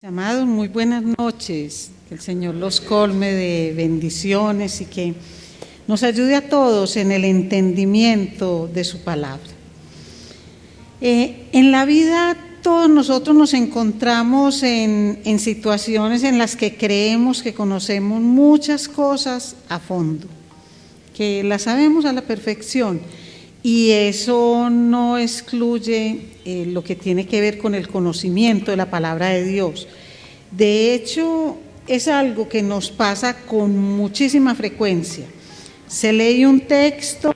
Amados, muy buenas noches. Que el Señor los colme de bendiciones y que nos ayude a todos en el entendimiento de su palabra. En la vida todos nosotros nos encontramos en situaciones en las que creemos que conocemos muchas cosas a fondo, que las sabemos a la perfección, y eso no excluye lo que tiene que ver con el conocimiento de la palabra de Dios. De hecho, es algo que nos pasa con muchísima frecuencia. Se lee un texto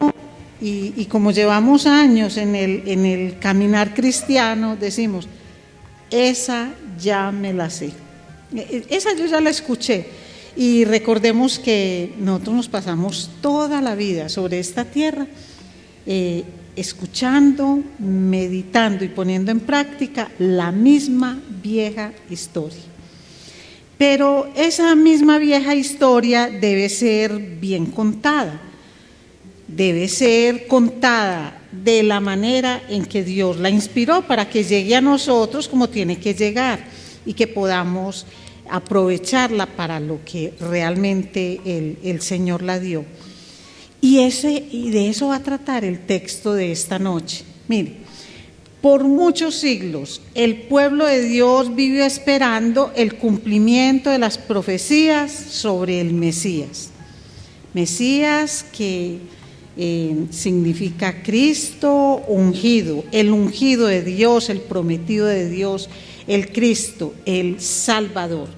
y como llevamos años en el caminar cristiano, decimos, esa ya me la sé, esa yo ya la escuché. Y recordemos que nosotros nos pasamos toda la vida sobre esta tierra escuchando, meditando y poniendo en práctica la misma vieja historia. Pero esa misma vieja historia debe ser bien contada, debe ser contada de la manera en que Dios la inspiró para que llegue a nosotros como tiene que llegar y que podamos aprovecharla para lo que realmente el Señor la dio. Y de eso va a tratar el texto de esta noche. Mire, por muchos siglos el pueblo de Dios vivió esperando el cumplimiento de las profecías sobre el Mesías. Mesías que significa Cristo ungido, el ungido de Dios, el prometido de Dios, el Cristo, el Salvador.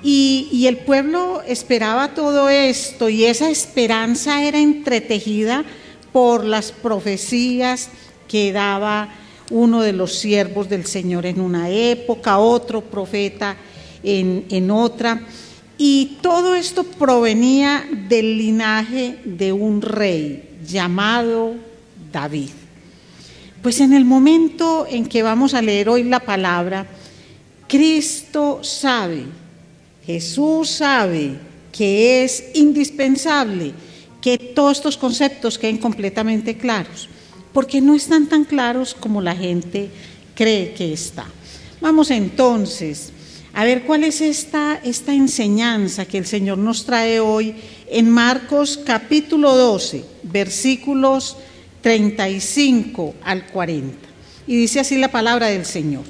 Y el pueblo esperaba todo esto, y esa esperanza era entretejida por las profecías que daba uno de los siervos del Señor en una época, otro profeta en otra, y todo esto provenía del linaje de un rey llamado David. Pues en el momento en que vamos a leer hoy la palabra, Cristo sabe, Jesús sabe que es indispensable que todos estos conceptos queden completamente claros, porque no están tan claros como la gente cree que está. Vamos entonces a ver cuál es esta enseñanza que el Señor nos trae hoy en Marcos capítulo 12, versículos 35 al 40. Y dice así la palabra del Señor.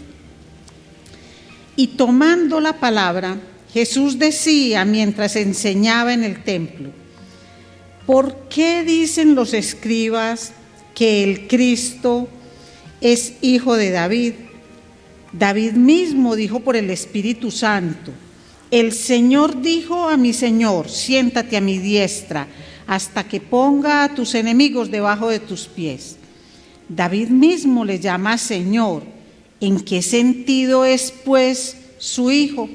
Y tomando la palabra, Jesús decía mientras enseñaba en el templo: ¿por qué dicen los escribas que el Cristo es hijo de David? David mismo dijo por el Espíritu Santo: el Señor dijo a mi Señor, siéntate a mi diestra hasta que ponga a tus enemigos debajo de tus pies. David mismo le llama Señor. ¿En qué sentido es pues su hijo?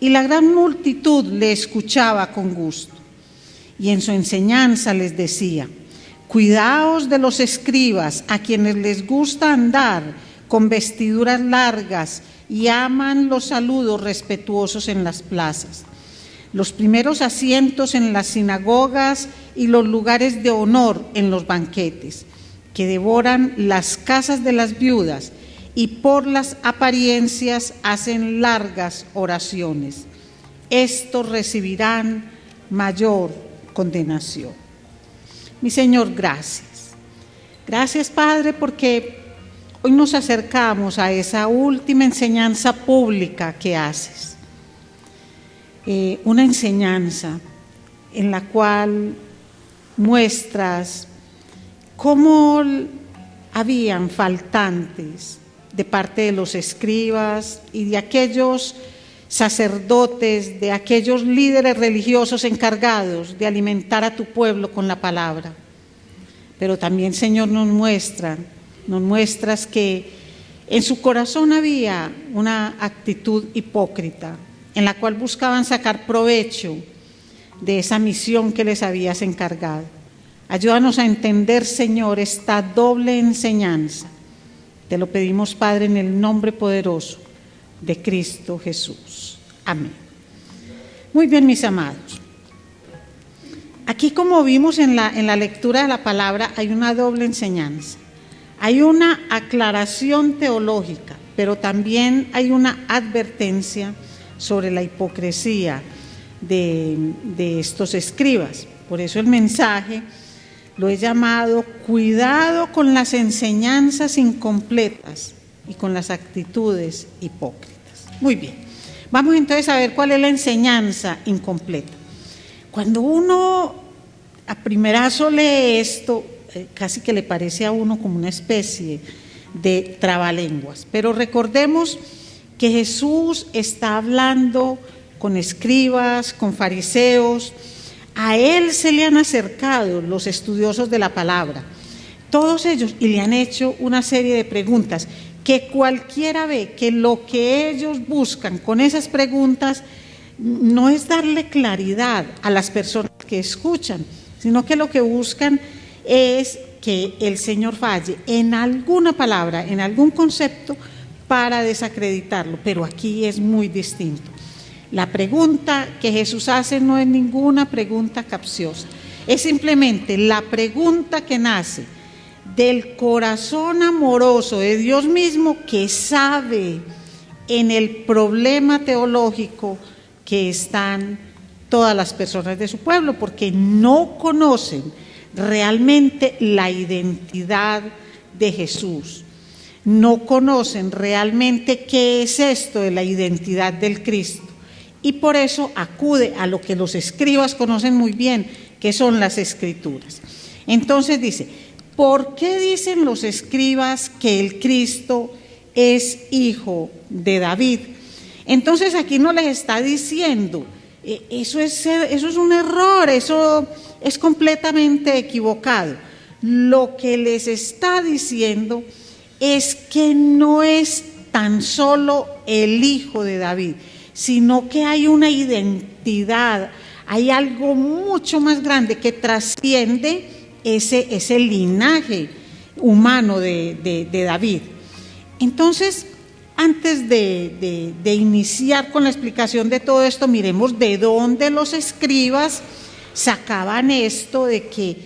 Y la gran multitud le escuchaba con gusto. Y en su enseñanza les decía: cuidaos de los escribas, a quienes les gusta andar con vestiduras largas y aman los saludos respetuosos en las plazas, los primeros asientos en las sinagogas y los lugares de honor en los banquetes, que devoran las casas de las viudas y por las apariencias hacen largas oraciones. Estos recibirán mayor condenación. Mi Señor, gracias. Gracias, Padre, porque hoy nos acercamos a esa última enseñanza pública que haces. Una enseñanza en la cual muestras cómo habían faltantes de parte de los escribas y de aquellos sacerdotes, de aquellos líderes religiosos encargados de alimentar a tu pueblo con la palabra. Pero también, Señor, nos muestras que en su corazón había una actitud hipócrita, en la cual buscaban sacar provecho de esa misión que les habías encargado. Ayúdanos a entender, Señor, esta doble enseñanza. Te lo pedimos, Padre, en el nombre poderoso de Cristo Jesús. Amén. Muy bien, mis amados. Aquí, como vimos en la lectura de la palabra, hay una doble enseñanza. Hay una aclaración teológica, pero también hay una advertencia sobre la hipocresía de estos escribas. Por eso el mensaje lo he llamado cuidado con las enseñanzas incompletas y con las actitudes hipócritas. Muy bien, vamos entonces a ver cuál es la enseñanza incompleta. Cuando uno a primerazo lee esto, casi que le parece a uno como una especie de trabalenguas, pero recordemos que Jesús está hablando con escribas, con fariseos. A él se le han acercado los estudiosos de la palabra, todos ellos, y le han hecho una serie de preguntas que cualquiera ve que lo que ellos buscan con esas preguntas no es darle claridad a las personas que escuchan, sino que lo que buscan es que el Señor falle en alguna palabra, en algún concepto, para desacreditarlo. Pero aquí es muy distinto. La pregunta que Jesús hace no es ninguna pregunta capciosa, es simplemente la pregunta que nace del corazón amoroso de Dios mismo, que sabe en el problema teológico que están todas las personas de su pueblo, porque no conocen realmente la identidad de Jesús, no conocen realmente qué es esto de la identidad del Cristo. Y por eso acude a lo que los escribas conocen muy bien, que son las Escrituras. Entonces dice, ¿por qué dicen los escribas que el Cristo es hijo de David? Entonces aquí no les está diciendo, eso es un error, eso es completamente equivocado. Lo que les está diciendo es que no es tan solo el hijo de David, sino que hay una identidad, hay algo mucho más grande que trasciende ese linaje humano de David. Entonces, antes de iniciar con la explicación de todo esto, miremos de dónde los escribas sacaban esto de que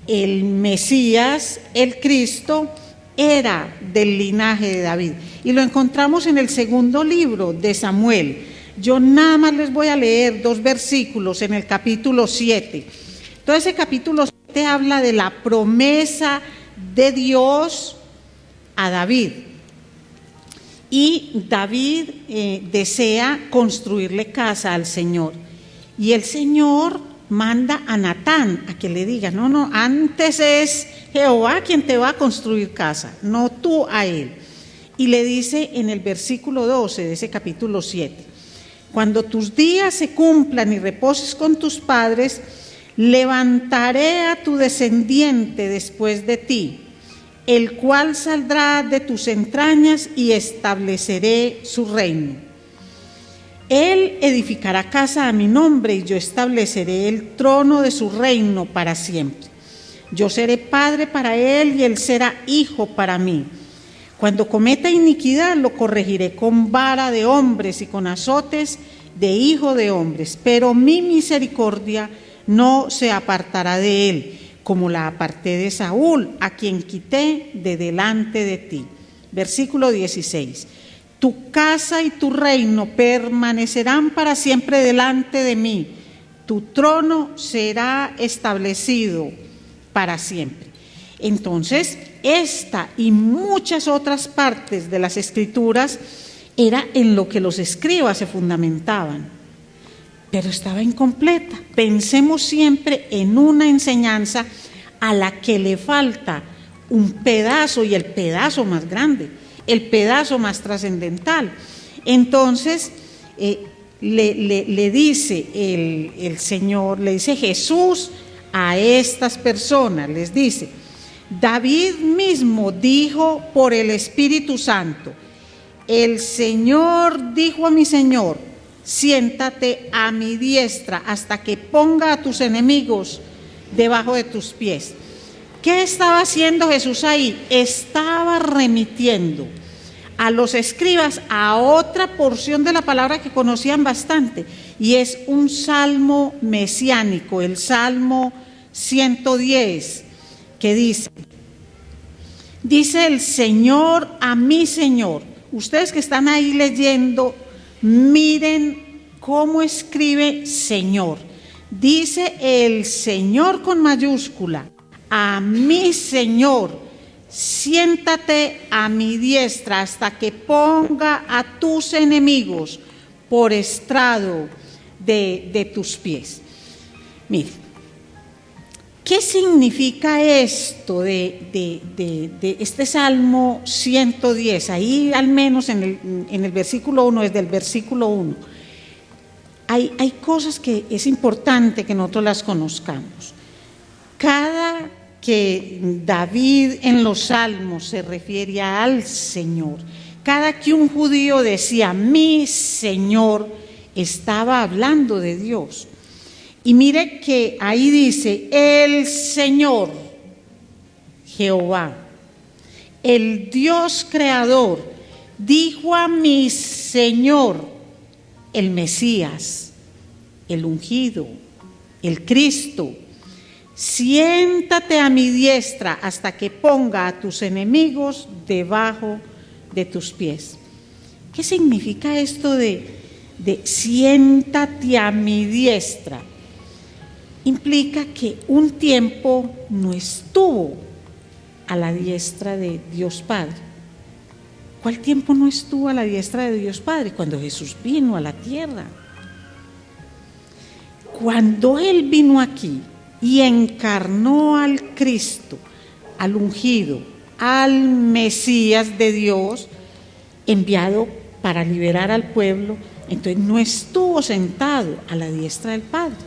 el Mesías, el Cristo, era del linaje de David. Y lo encontramos en el segundo libro de Samuel. Yo nada más les voy a leer 2 versículos en el capítulo 7. Todo ese capítulo 7 habla de la promesa de Dios a David. Y David desea construirle casa al Señor. Y el Señor manda a Natán a que le diga, no, antes es Jehová quien te va a construir casa, no tú a él. Y le dice en el versículo 12 de ese capítulo 7, cuando tus días se cumplan y reposes con tus padres, levantaré a tu descendiente después de ti, el cual saldrá de tus entrañas y estableceré su reino. Él edificará casa a mi nombre y yo estableceré el trono de su reino para siempre. Yo seré padre para él y él será hijo para mí. Cuando cometa iniquidad lo corregiré con vara de hombres y con azotes de hijo de hombres, pero mi misericordia no se apartará de él, como la aparté de Saúl, a quien quité de delante de ti. Versículo 16. Tu casa y tu reino permanecerán para siempre delante de mí. Tu trono será establecido para siempre. Entonces, esta y muchas otras partes de las Escrituras era en lo que los escribas se fundamentaban, pero estaba incompleta. Pensemos siempre en una enseñanza a la que le falta un pedazo, y el pedazo más grande, el pedazo más trascendental. Entonces le dice el Señor, le dice Jesús a estas personas, les dice, David mismo dijo por el Espíritu Santo, el Señor dijo a mi Señor, siéntate a mi diestra hasta que ponga a tus enemigos debajo de tus pies. ¿Qué estaba haciendo Jesús ahí? Estaba remitiendo a los escribas a otra porción de la palabra que conocían bastante, y es un salmo mesiánico, el Salmo 110, que dice el Señor a mi Señor, ustedes que están ahí leyendo, miren cómo escribe Señor. Dice el Señor con mayúscula, a mi Señor, siéntate a mi diestra hasta que ponga a tus enemigos por estrado de tus pies. Mire, ¿qué significa esto de este Salmo 110? Ahí al menos en el versículo 1, desde el versículo 1, hay cosas que es importante que nosotros las conozcamos. Cada que David en los Salmos se refiere al Señor, cada que un judío decía mi Señor, estaba hablando de Dios. Y mire que ahí dice el Señor Jehová, el Dios creador, dijo a mi Señor, el Mesías, el ungido, el Cristo, siéntate a mi diestra hasta que ponga a tus enemigos debajo de tus pies. ¿Qué significa esto de siéntate a mi diestra? Implica que un tiempo no estuvo a la diestra de Dios Padre. ¿Cuál tiempo no estuvo a la diestra de Dios Padre? Cuando Jesús vino a la tierra. Cuando Él vino aquí y encarnó al Cristo, al ungido, al Mesías de Dios, enviado para liberar al pueblo, entonces no estuvo sentado a la diestra del Padre.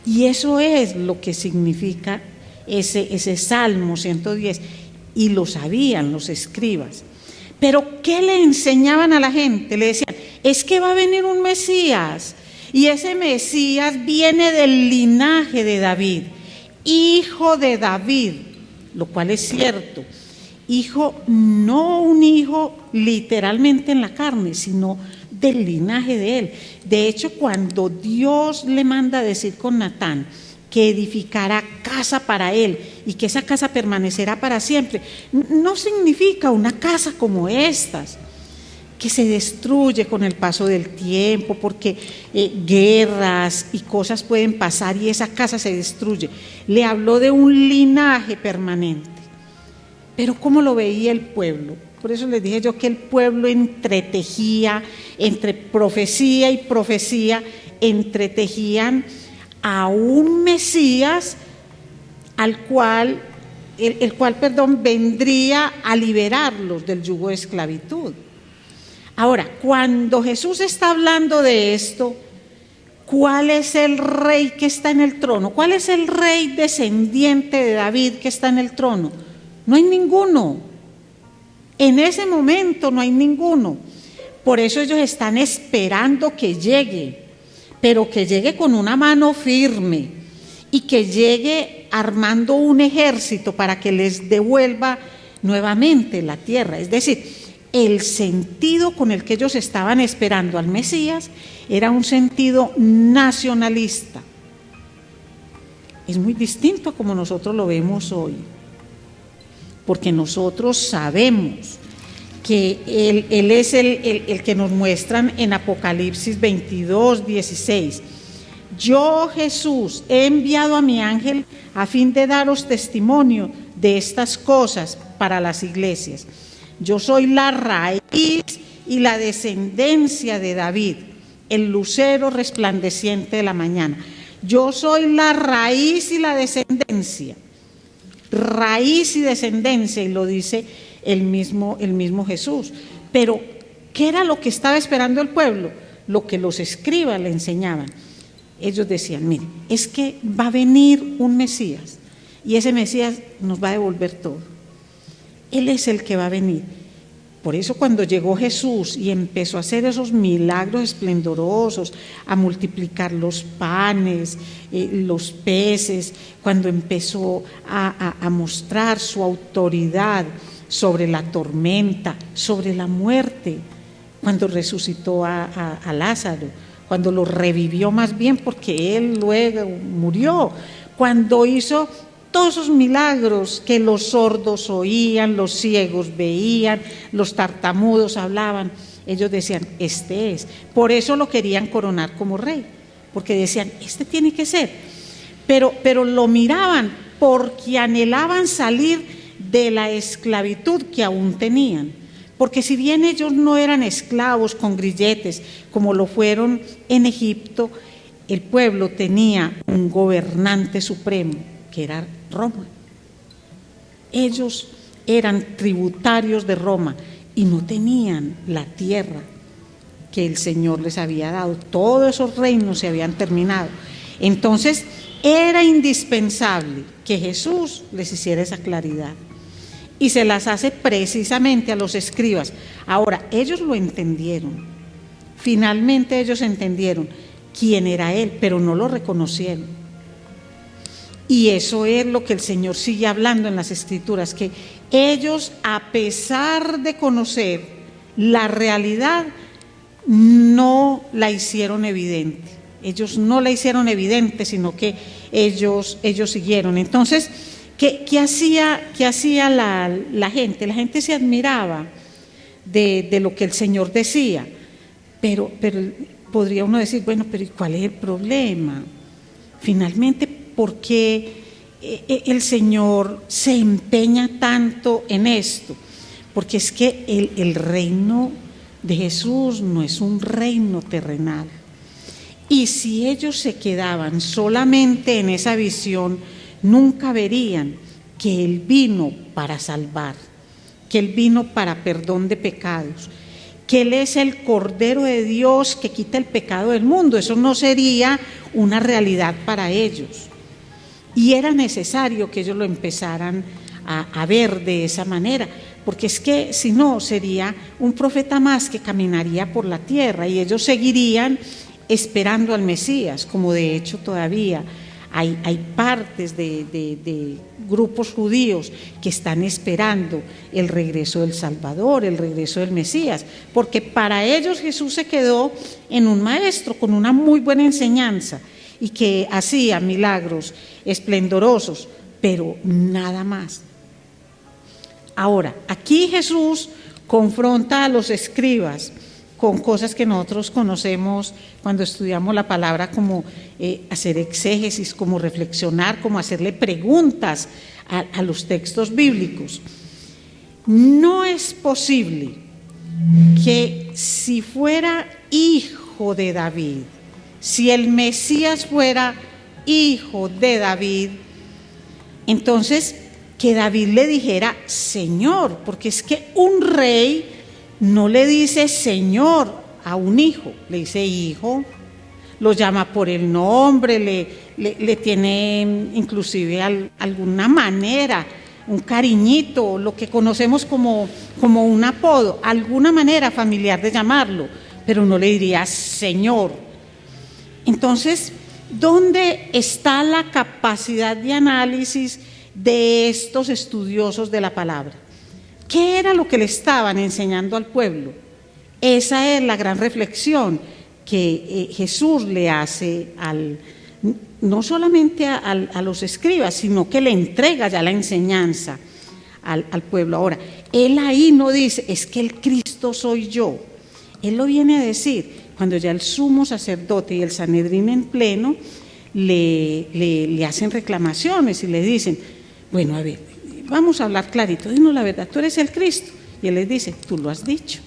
Y eso es lo que significa ese Salmo 110. Y lo sabían los escribas. Pero ¿qué le enseñaban a la gente? Le decían, es que va a venir un Mesías. Y ese Mesías viene del linaje de David, hijo de David, lo cual es cierto. Hijo, no un hijo literalmente en la carne, sino del linaje de él. De hecho, cuando Dios le manda a decir con Natán que edificará casa para él y que esa casa permanecerá para siempre, no significa una casa como estas, que se destruye con el paso del tiempo, porque guerras y cosas pueden pasar y esa casa se destruye. Le habló de un linaje permanente. Pero ¿cómo lo veía el pueblo? Por eso les dije yo que el pueblo entretejía, entre profecía y profecía, entretejían a un Mesías el cual vendría a liberarlos del yugo de esclavitud. Ahora, cuando Jesús está hablando de esto, ¿cuál es el rey que está en el trono? ¿Cuál es el rey descendiente de David que está en el trono? No hay ninguno. En ese momento no hay ninguno. Por eso ellos están esperando que llegue, pero que llegue con una mano firme y que llegue armando un ejército para que les devuelva nuevamente la tierra. Es decir, el sentido con el que ellos estaban esperando al Mesías era un sentido nacionalista. Es muy distinto a como nosotros lo vemos hoy, porque nosotros sabemos que Él es el que nos muestran en Apocalipsis 22, 16. Yo, Jesús, he enviado a mi ángel a fin de daros testimonio de estas cosas para las iglesias. Yo soy la raíz y la descendencia de David, el lucero resplandeciente de la mañana. Yo soy la raíz y la descendencia. Raíz y descendencia, y lo dice el mismo Jesús. Pero, ¿qué era lo que estaba esperando el pueblo? Lo que los escribas le enseñaban. Ellos decían, mire, es que va a venir un Mesías, y ese Mesías nos va a devolver todo. Él es el que va a venir. Por eso cuando llegó Jesús y empezó a hacer esos milagros esplendorosos, a multiplicar los panes, los peces, cuando empezó a mostrar su autoridad sobre la tormenta, sobre la muerte, cuando resucitó a Lázaro, cuando lo revivió más bien porque él luego murió, cuando hizo todos esos milagros que los sordos oían, los ciegos veían, los tartamudos hablaban, ellos decían, este es. Por eso lo querían coronar como rey, porque decían, este tiene que ser. Pero lo miraban porque anhelaban salir de la esclavitud que aún tenían. Porque si bien ellos no eran esclavos con grilletes, como lo fueron en Egipto, el pueblo tenía un gobernante supremo, que era Roma. Ellos eran tributarios de Roma y no tenían la tierra que el Señor les había dado. Todos esos reinos se habían terminado. Entonces, era indispensable que Jesús les hiciera esa claridad. Y se las hace precisamente a los escribas. Ahora, ellos lo entendieron. Finalmente ellos entendieron quién era Él, pero no lo reconocieron. Y eso es lo que el Señor sigue hablando en las Escrituras, que ellos, a pesar de conocer la realidad, no la hicieron evidente. Ellos no la hicieron evidente, sino que ellos siguieron. Entonces, ¿qué hacía la gente? La gente se admiraba de lo que el Señor decía, pero podría uno decir, bueno, pero ¿y cuál es el problema? Finalmente, ¿por qué el Señor se empeña tanto en esto? Porque es que el reino de Jesús no es un reino terrenal. Y si ellos se quedaban solamente en esa visión, nunca verían que Él vino para salvar, que Él vino para perdón de pecados, que Él es el Cordero de Dios que quita el pecado del mundo. Eso no sería una realidad para ellos. Y era necesario que ellos lo empezaran a ver de esa manera, porque es que si no, sería un profeta más que caminaría por la tierra y ellos seguirían esperando al Mesías, como de hecho todavía hay partes de grupos judíos que están esperando el regreso del Salvador, el regreso del Mesías, porque para ellos Jesús se quedó en un maestro con una muy buena enseñanza y que hacía milagros esplendorosos, pero nada más. Ahora, aquí Jesús confronta a los escribas con cosas que nosotros conocemos cuando estudiamos la palabra, como hacer exégesis, como reflexionar, como hacerle preguntas a los textos bíblicos. No es posible que si fuera hijo de David, si el Mesías fuera hijo de David, entonces que David le dijera Señor, porque es que un rey no le dice Señor a un hijo, le dice hijo, lo llama por el nombre, le tiene inclusive alguna manera, un cariñito, lo que conocemos como un apodo, alguna manera familiar de llamarlo, pero no le diría Señor. Entonces, ¿dónde está la capacidad de análisis de estos estudiosos de la palabra? ¿Qué era lo que le estaban enseñando al pueblo? Esa es la gran reflexión que Jesús le hace no solamente a los escribas, sino que le entrega ya la enseñanza al pueblo. Ahora, Él ahí no dice, es que el Cristo soy yo. Él lo viene a decir cuando ya el sumo sacerdote y el Sanedrín en pleno le hacen reclamaciones y le dicen, bueno, a ver, vamos a hablar clarito, dinos la verdad, tú eres el Cristo. Y Él les dice, tú lo has dicho.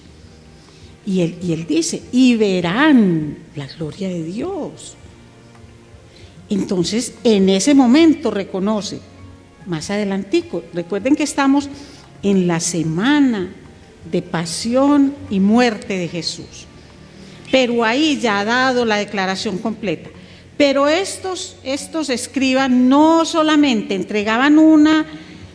Y él dice, y verán la gloria de Dios. Entonces, en ese momento reconoce, más adelantico, recuerden que estamos en la semana de pasión y muerte de Jesús. Pero ahí ya ha dado la declaración completa. Pero estos escribas no solamente entregaban una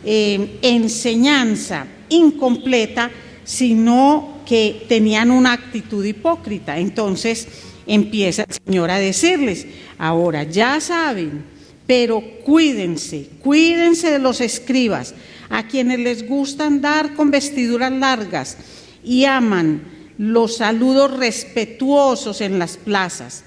enseñanza incompleta, sino que tenían una actitud hipócrita. Entonces empieza el Señor a decirles, ahora ya saben, pero cuídense de los escribas, a quienes les gusta andar con vestiduras largas y aman los saludos respetuosos en las plazas.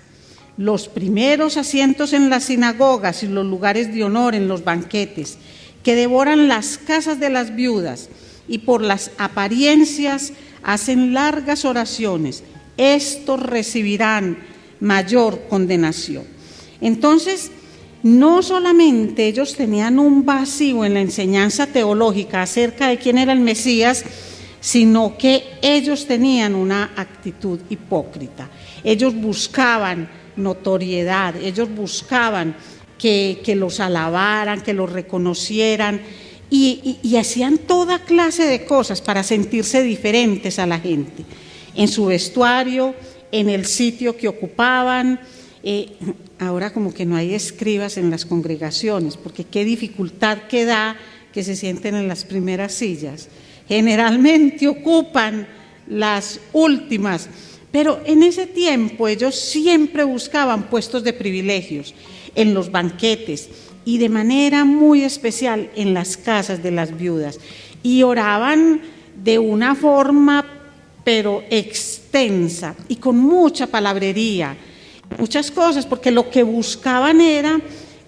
los primeros asientos en las sinagogas y los lugares de honor en los banquetes, que devoran las casas de las viudas y por las apariencias hacen largas oraciones, estos recibirán mayor condenación. Entonces, no solamente ellos tenían un vacío en la enseñanza teológica acerca de quién era el Mesías, sino que ellos tenían una actitud hipócrita. Ellos buscaban notoriedad, ellos buscaban que los alabaran, que los reconocieran y hacían toda clase de cosas para sentirse diferentes a la gente, en su vestuario, en el sitio que ocupaban. Ahora como que no hay escribas en las congregaciones, porque qué dificultad que da que se sienten en las primeras sillas. Generalmente ocupan las últimas, pero en ese tiempo ellos siempre buscaban puestos de privilegios en los banquetes y de manera muy especial en las casas de las viudas, y oraban de una forma pero extensa y con mucha palabrería, muchas cosas, porque lo que buscaban era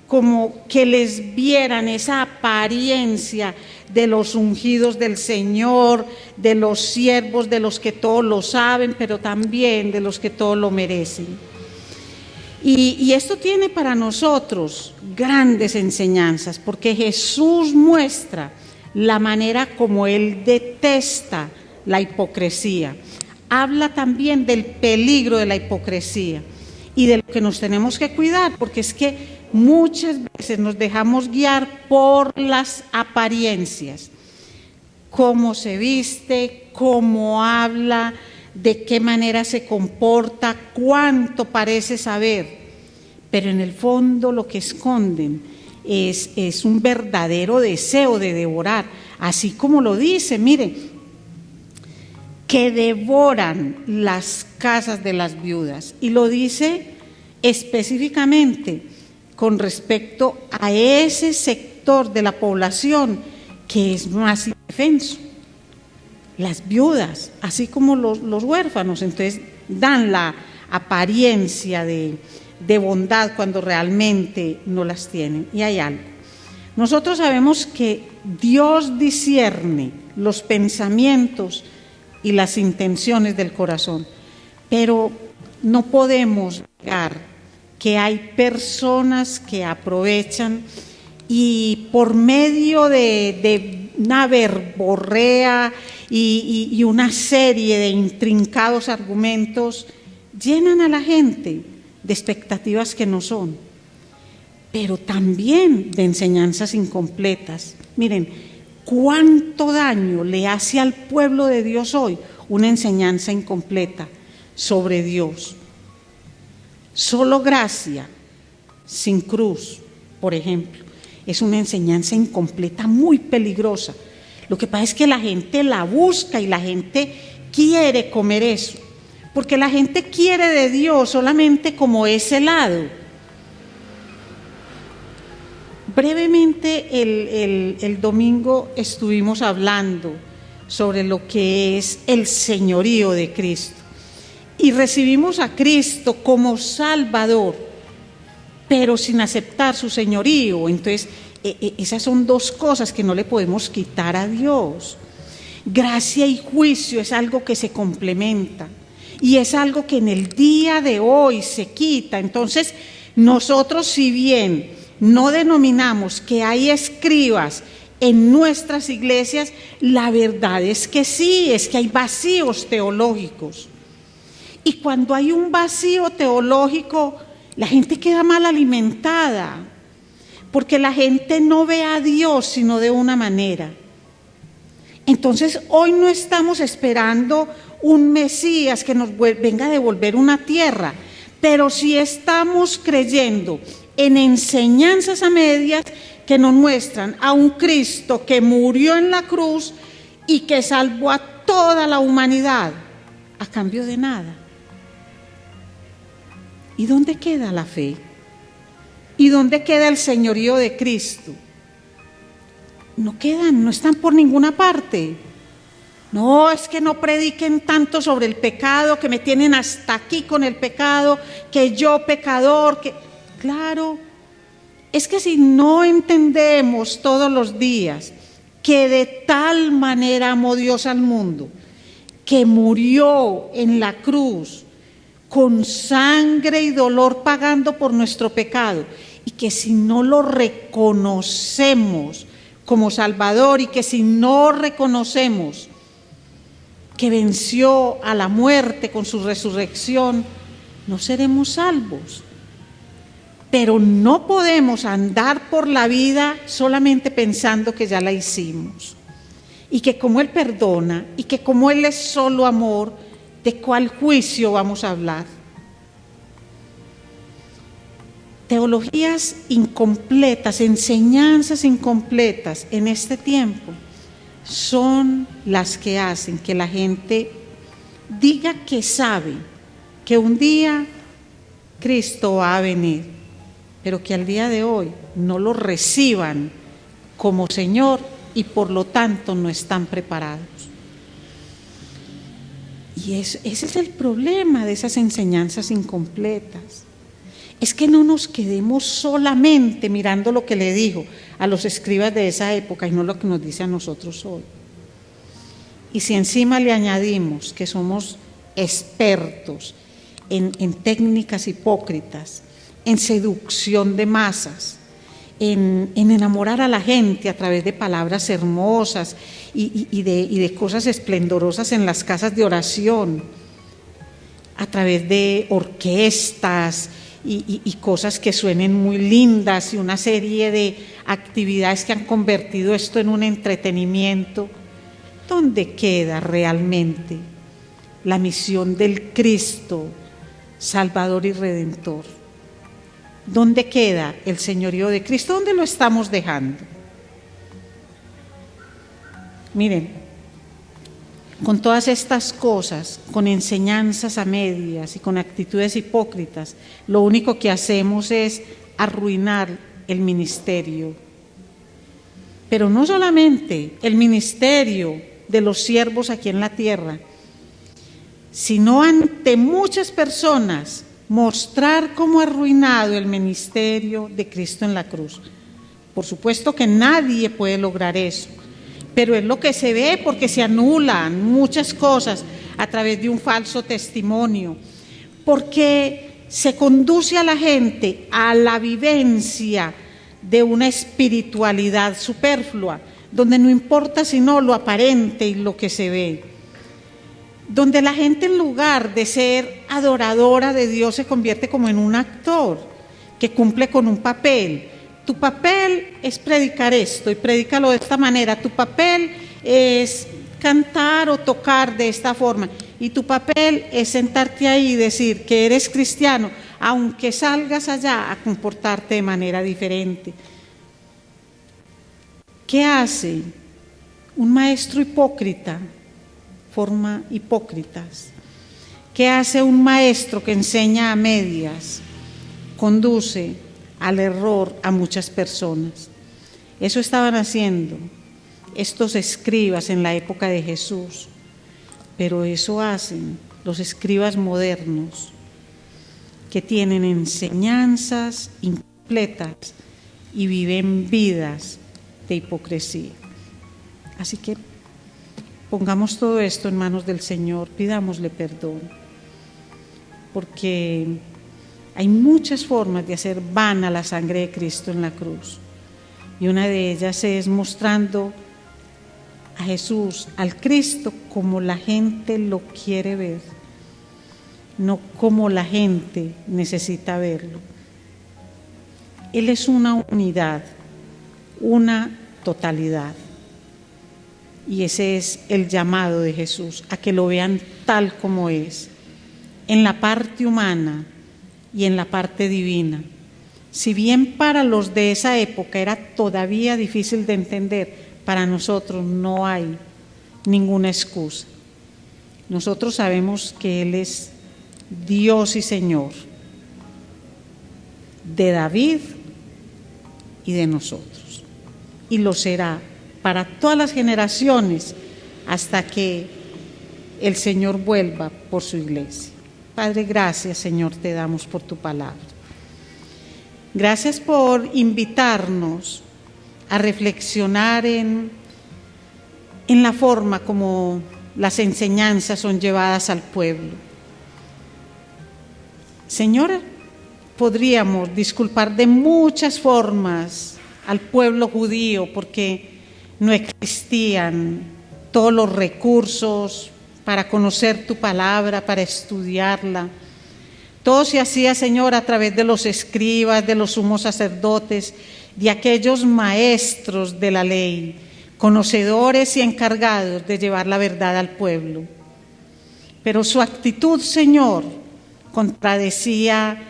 como que les vieran esa apariencia de los ungidos del Señor, de los siervos, de los que todo lo saben, pero también de los que todo lo merecen. Y esto tiene para nosotros grandes enseñanzas, porque Jesús muestra la manera como Él detesta la hipocresía. Habla también del peligro de la hipocresía y de lo que nos tenemos que cuidar, porque es que muchas veces nos dejamos guiar por las apariencias, cómo se viste, cómo habla, de qué manera se comporta, cuánto parece saber, pero en el fondo lo que esconden es un verdadero deseo de devorar, así como lo dice, miren, que devoran las casas de las viudas, y lo dice específicamente con respecto a ese sector de la población que es más indefenso, las viudas, así como los huérfanos. Entonces dan la apariencia de bondad cuando realmente no las tienen. Y hay algo, nosotros sabemos que Dios discierne los pensamientos y las intenciones del corazón, pero no podemos negar que hay personas que aprovechan y por medio de una verborrea y una serie de intrincados argumentos llenan a la gente de expectativas que no son, pero también de enseñanzas incompletas. Miren, ¿cuánto daño le hace al pueblo de Dios hoy una enseñanza incompleta sobre Dios? Solo gracia, sin cruz, por ejemplo, es una enseñanza incompleta muy peligrosa. Lo que pasa es que la gente la busca y la gente quiere comer eso, porque la gente quiere de Dios solamente como ese lado. Brevemente el domingo estuvimos hablando sobre lo que es el señorío de Cristo y recibimos a Cristo como Salvador, pero sin aceptar su señorío. Entonces esas son dos cosas que no le podemos quitar a Dios. Gracia y juicio es algo que se complementa y es algo que en el día de hoy se quita. Entonces nosotros, si bien no denominamos que hay escribas en nuestras iglesias, la verdad es que sí, es que hay vacíos teológicos. Y cuando hay un vacío teológico, la gente queda mal alimentada, porque la gente no ve a Dios sino de una manera. Entonces hoy no estamos esperando un Mesías que nos venga a devolver una tierra, pero sí estamos creyendo en enseñanzas a medias que nos muestran a un Cristo que murió en la cruz y que salvó a toda la humanidad a cambio de nada. ¿Y dónde queda la fe? ¿Y dónde queda el señorío de Cristo? No quedan, no están por ninguna parte. No, es que no prediquen tanto sobre el pecado, que me tienen hasta aquí con el pecado, que yo pecador, que... Claro, es que si no entendemos todos los días que de tal manera amó Dios al mundo, que murió en la cruz con sangre y dolor pagando por nuestro pecado, y que si no lo reconocemos como Salvador, y que si no reconocemos que venció a la muerte con su resurrección, no seremos salvos. Pero no podemos andar por la vida solamente pensando que ya la hicimos, y que como Él perdona, y que como Él es solo amor, ¿de cuál juicio vamos a hablar? Teologías incompletas, enseñanzas incompletas en este tiempo son las que hacen que la gente diga que sabe que un día Cristo va a venir, pero que al día de hoy no lo reciban como Señor y por lo tanto no están preparados. Y ese es el problema de esas enseñanzas incompletas. Es que no nos quedemos solamente mirando lo que le dijo a los escribas de esa época y no lo que nos dice a nosotros hoy. Y si encima le añadimos que somos expertos en técnicas hipócritas, en seducción de masas, en enamorar a la gente a través de palabras hermosas y de cosas esplendorosas en las casas de oración, a través de orquestas y cosas que suenen muy lindas y una serie de actividades que han convertido esto en un entretenimiento, ¿dónde queda realmente la misión del Cristo Salvador y Redentor? ¿Dónde queda el señorío de Cristo? ¿Dónde lo estamos dejando? Miren, con todas estas cosas, con enseñanzas a medias y con actitudes hipócritas, lo único que hacemos es arruinar el ministerio. Pero no solamente el ministerio de los siervos aquí en la tierra, sino ante muchas personas mostrar cómo ha arruinado el ministerio de Cristo en la cruz. Por supuesto que nadie puede lograr eso, pero es lo que se ve porque se anulan muchas cosas a través de un falso testimonio, porque se conduce a la gente a la vivencia de una espiritualidad superflua, donde no importa sino lo aparente y lo que se ve, donde la gente en lugar de ser adoradora de Dios se convierte como en un actor que cumple con un papel. Tu papel es predicar esto y predícalo de esta manera, tu papel es cantar o tocar de esta forma y tu papel es sentarte ahí y decir que eres cristiano, aunque salgas allá a comportarte de manera diferente. ¿Qué hace un maestro hipócrita? Forma hipócritas. ¿Qué hace un maestro que enseña a medias? Conduce al error a muchas personas. Eso estaban haciendo estos escribas en la época de Jesús, pero eso hacen los escribas modernos que tienen enseñanzas incompletas y viven vidas de hipocresía. Así que pongamos todo esto en manos del Señor, pidámosle perdón, porque hay muchas formas de hacer vana la sangre de Cristo en la cruz, y una de ellas es mostrando a Jesús, al Cristo, como la gente lo quiere ver, no como la gente necesita verlo. Él es una unidad, una totalidad. Y ese es el llamado de Jesús, a que lo vean tal como es, en la parte humana y en la parte divina. Si bien para los de esa época era todavía difícil de entender, para nosotros no hay ninguna excusa. Nosotros sabemos que Él es Dios y Señor de David y de nosotros, y lo será para todas las generaciones hasta que el Señor vuelva por su iglesia. Padre, gracias, Señor, te damos por tu palabra. Gracias por invitarnos a reflexionar en la forma como las enseñanzas son llevadas al pueblo. Señor, podríamos disculpar de muchas formas al pueblo judío porque no existían todos los recursos para conocer tu palabra, para estudiarla. Todo se hacía, Señor, a través de los escribas, de los sumos sacerdotes, de aquellos maestros de la ley, conocedores y encargados de llevar la verdad al pueblo. Pero su actitud, Señor, contradecía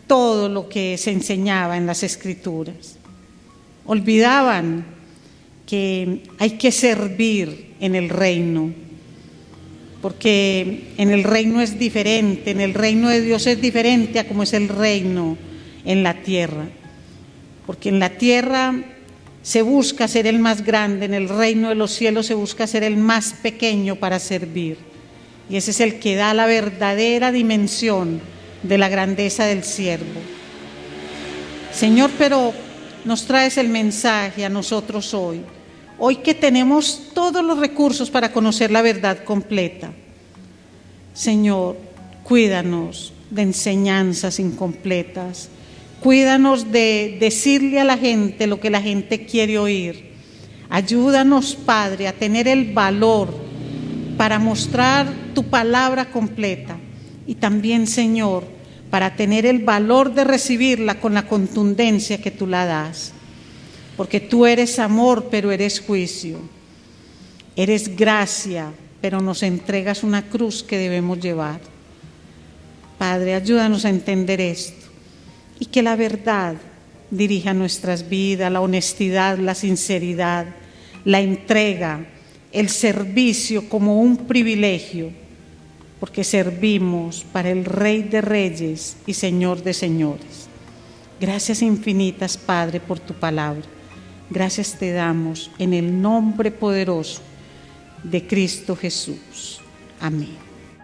todo lo que se enseñaba en las Escrituras. Olvidaban que hay que servir en el reino, porque en el reino es diferente, en el reino de Dios es diferente a como es el reino en la tierra. Porque en la tierra se busca ser el más grande, en el reino de los cielos se busca ser el más pequeño para servir. Y ese es el que da la verdadera dimensión de la grandeza del siervo. Señor, pero nos traes el mensaje a nosotros hoy. Hoy que tenemos todos los recursos para conocer la verdad completa. Señor, cuídanos de enseñanzas incompletas. Cuídanos de decirle a la gente lo que la gente quiere oír. Ayúdanos, Padre, a tener el valor para mostrar tu palabra completa. Y también, Señor, para tener el valor de recibirla con la contundencia que tú la das. Porque tú eres amor, pero eres juicio. Eres gracia, pero nos entregas una cruz que debemos llevar. Padre, ayúdanos a entender esto y que la verdad dirija nuestras vidas, la honestidad, la sinceridad, la entrega, el servicio como un privilegio, porque servimos para el Rey de Reyes y Señor de Señores. Gracias infinitas, Padre, por tu palabra. Gracias te damos en el nombre poderoso de Cristo Jesús. Amén.